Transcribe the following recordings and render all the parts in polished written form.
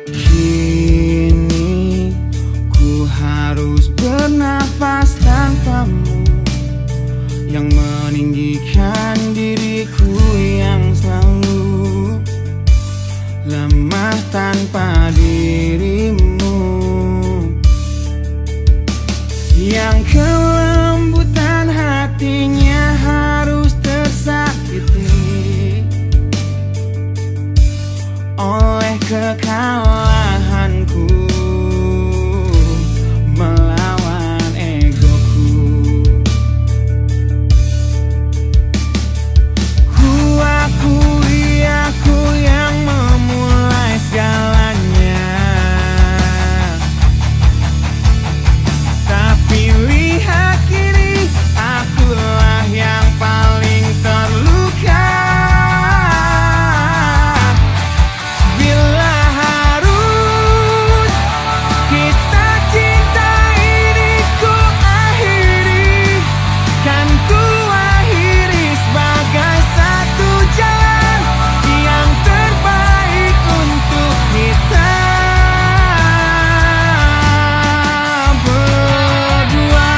Kini ku harus bernafas tanpamu, yang meninggikan diriku yang selalu lemah tanpa dirimu, yang kelembutan hatinya harus tersakiti oleh kekalahanku melawan egoku. Ku akui aku yang memulai segalanya, tapi lihat kini akulah yang paling terluka. Bila harus kisah cinta ini ku akhiri, kan ku akhiri sebagai satu jalan yang terbaik untuk kita berdua.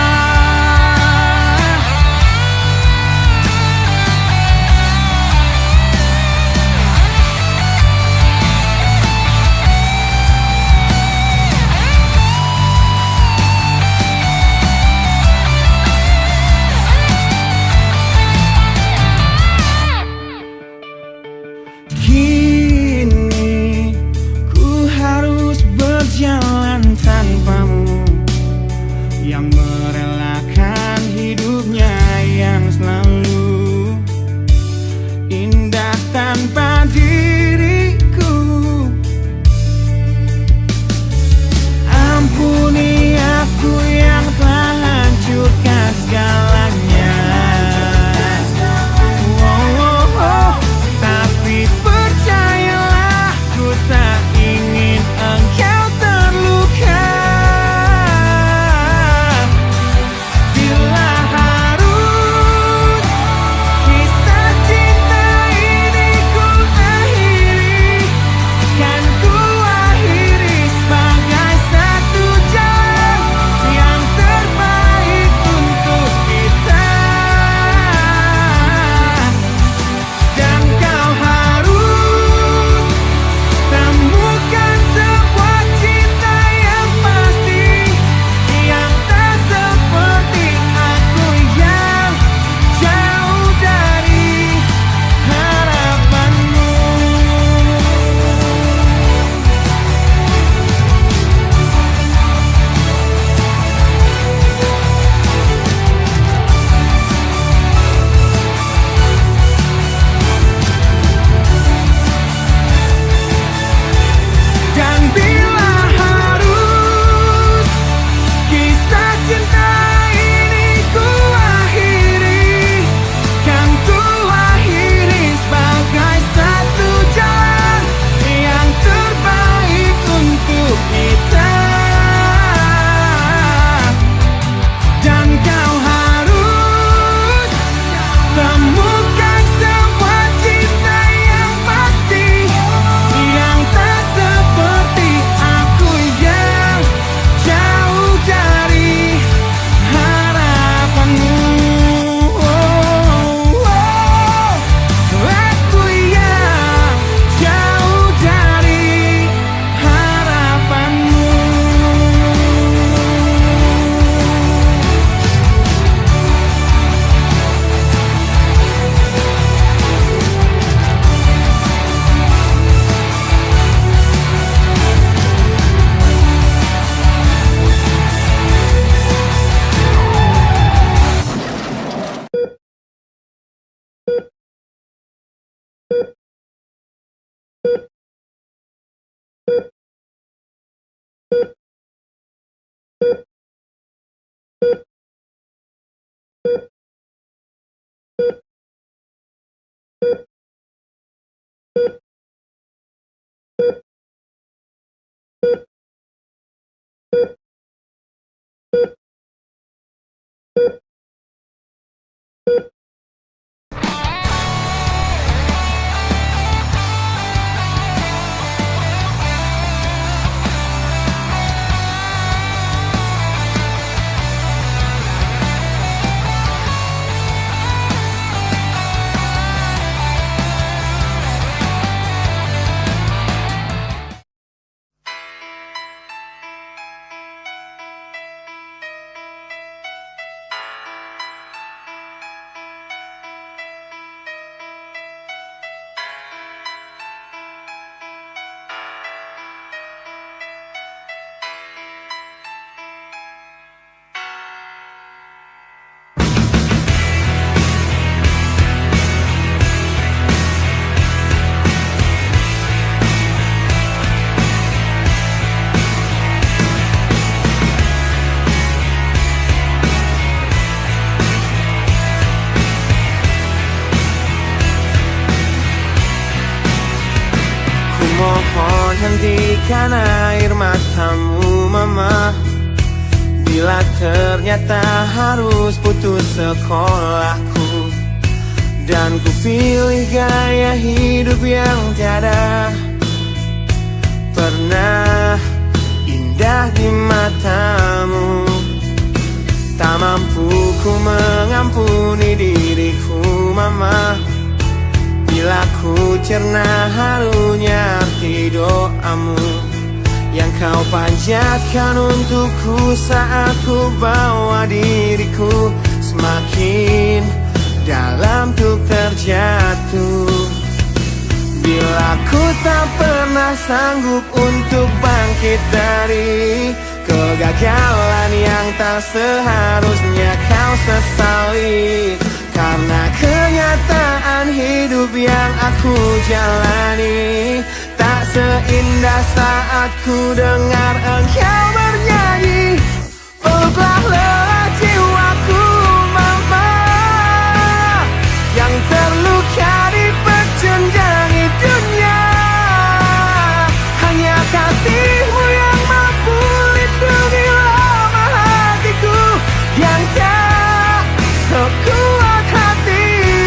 Kini ku harus berjalan tanpamu, yang merelakan hidupnya yang selalu indah tanpa diriku. Ampuni aku yang telah hancurkan segalanya. Tapi percayalah, ku tak ingin engkau terluka. Bila harus kisah cinta ini ku akhiri, kan ku akhiri sebagai satu jalan yang terbaik untuk kita. Dan kau harus temukan sebuah cinta yang pasti, yang tak seperti aku yang jauh dari harapanmu. Dan bila harus kisah cinta ini ku akhiri, kan ku akhiri sebagai satu jalan yang terbaik untuk kita. Dan kau harus temukan sebuah cinta yang pasti, yang tak seperti aku yang jauh dari harapanmu. Aku yang jauh dari harapanmu. Mohon hentikan air matamu mama, bila ternyata harus putus sekolahku, dan ku pilih gaya hidup yang tiada pernah indah di matamu. Tak mampu ku mengampuni diriku mama, bila ku cerna harunya arti doamu yang kau panjatkan untukku saat ku bawa diriku semakin dalam untuk terjatuh. Bila ku tak pernah sanggup untuk bangkit dari kegagalan yang tak seharusnya kau sesali, karena kenyataan hidup yang aku jalani tak seindah saat ku dengar engkau bernyanyi. Peluklah lelah jiwaku mama, yang terluka di pecundangi dunia. Hanya kasihmu yang mampu lindungi lemah hatiku yang tak sekuat hatimu.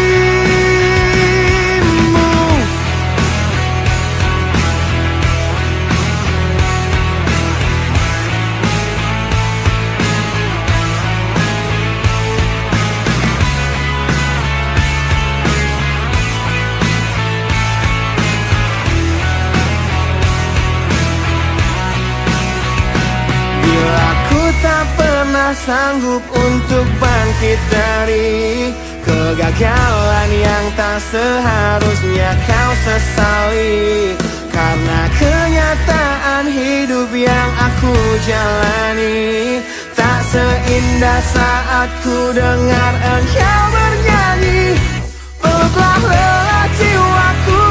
Bila ku tak pernah sanggup untuk bangkit dari kegagalan yang tak seharusnya kau sesali, karena kenyataan hidup yang aku jalani tak seindah saat ku dengar engkau bernyanyi. Peluklah lelah jiwaku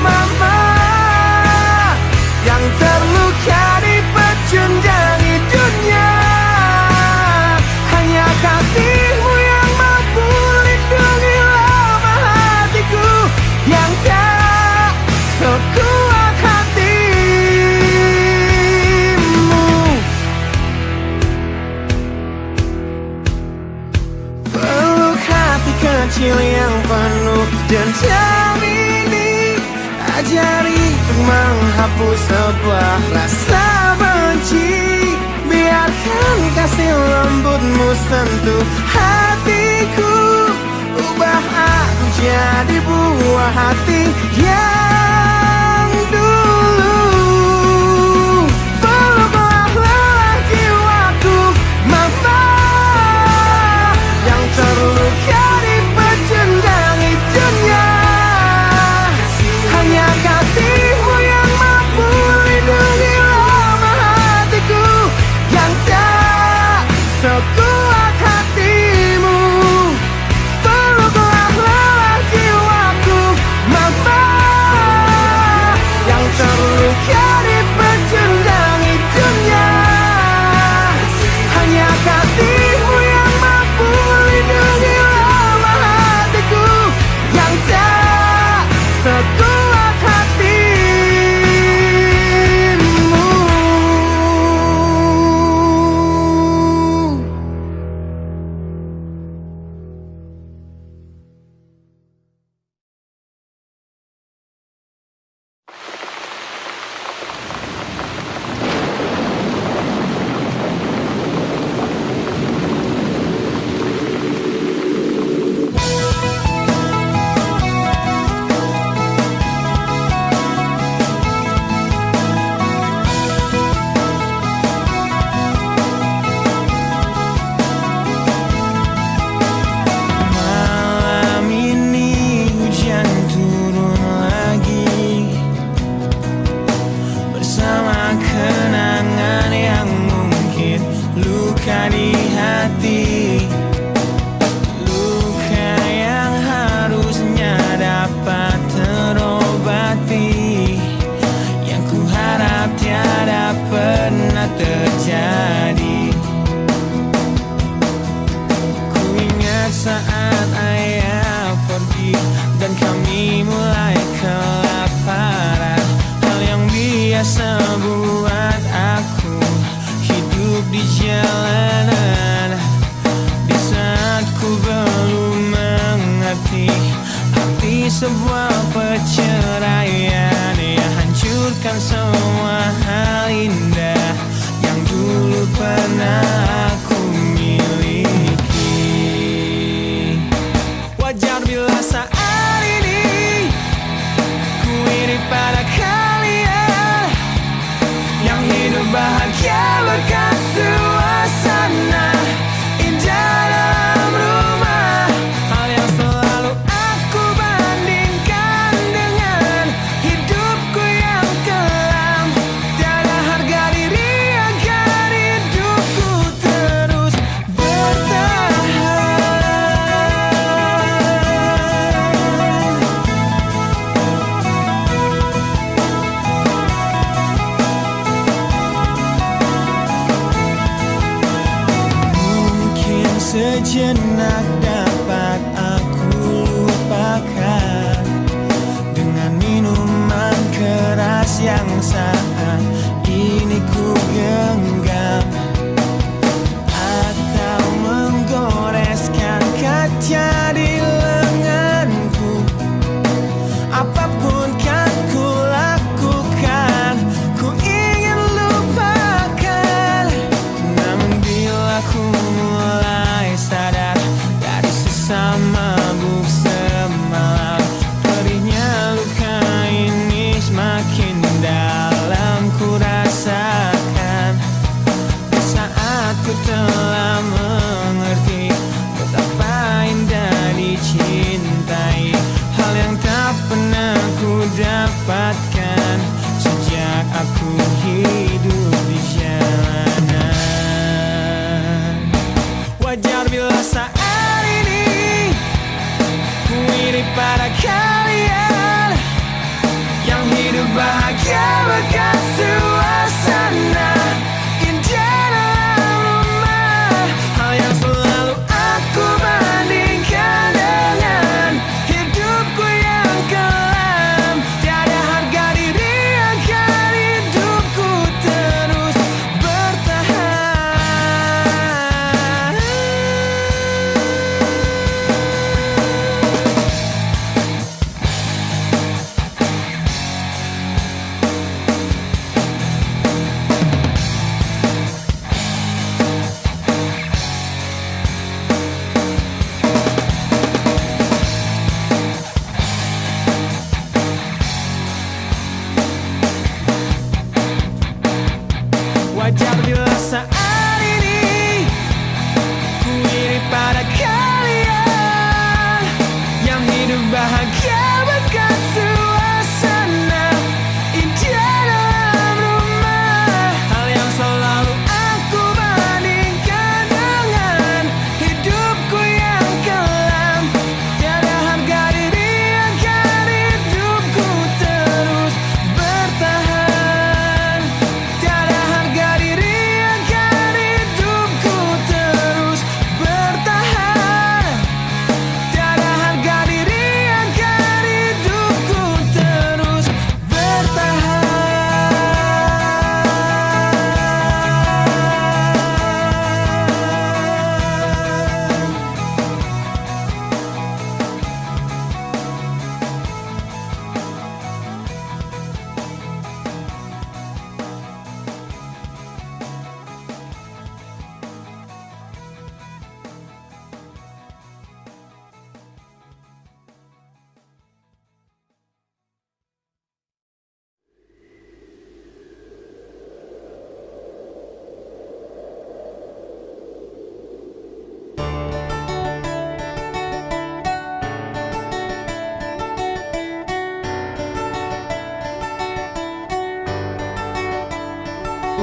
mama, yang terluka di pecundangi dunia. Hanya kasihmu yang mampu lindungi lemah hatiku yang tak sekuat hatimu. Peluk hati kecil yang penuh dendam ini, ajari untuk menghapus sebuah rasa benci. Biarkan kasih lembutmu sentuh hatiku, ubah aku jadi buah hati yang dulu. Peluklah lelah jiwaku mama, yang terluka di pecundangi dunia. Hanya kasihmu yang mampu lindungi lemah hatiku yang tak sekuat hatimu. Peluklah lelah jiwaku mama, yang terluka di pecundangi dunia. Hanya kasihmu yang mampu lindungi lemah hatiku yang tak sekuat hatimu. Malam ini hujan turun lagi, bersama kenangan yang mungkin luka di hati. Luka yang harusnya dapat terobati, yang ku harap tiada pernah terjadi. Ku ingat saat ayah pergi dan kami mulai kelaparan, hal yang biasa biasa buat aku hidup di jalanan. Di saat ku belum mengerti arti sebuah perceraian yang hancurkan semua hal indah yang dulu pernah aku miliki. Wajar bila saat ini ku iri pada kalian yang hidup bahagia berkat suasana indah dalam rumah. Hal yang selalu aku bandingkan dengan hidupku yang kelam. Tiada harga diri agar hidupku terus bertahan. Mungkin sejenak dapat aku lupakan dengan minuman keras yang saat ini ku genggam, atau menggoreskan kaca di lenganku. Apapun kan ku lakukan, ku ingin lupakan. Namun bila ku mulai sadar dari sesama mabuk semalam, perihnya luka ini semakin dalam ku rasakan. Di saat ku telah mengerti betapa indah dicintai, hal yang tak pernah ku dapatkan sejak aku hidup di jalanan. Wajar bila saat ini ku iri pada kalian yang hidup bahagia berkat suasana indah dalam rumah. Hal yang selalu aku bandingkan dengan hidupku yang kelam. Tiada harga diri agar hidupku terus bertahan. Wajar bila saat ini ku iri pada kalian yang hidup bahagia berkat suasana indah dalam rumah. Hal yang selalu aku bandingkan dengan hidupku yang kelam. Tiada harga diri agar hidupku terus bertahan. Tiada harga diri agar hidupku terus bertahan. Tiada harga diri agar hidupku terus bertahan.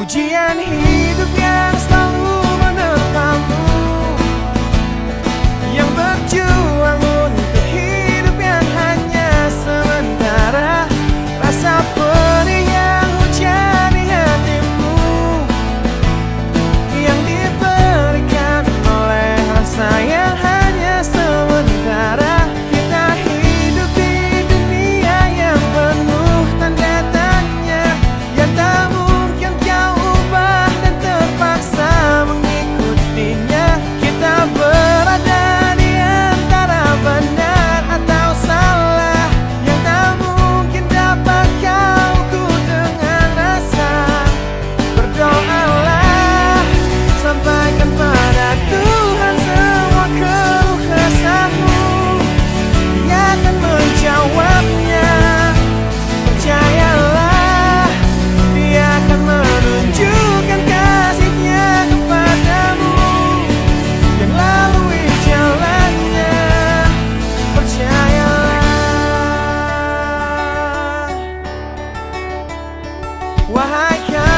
Ujian hidup yang selalu menerpamu, yang berjuang untuk hidup yang hanya sementara. Rasa perih yang hujani hatimu, yang diberikan oleh rasa yang hanya sementara. Kita hidup di dunia yang penuh tanda tanya, yang Wahai kau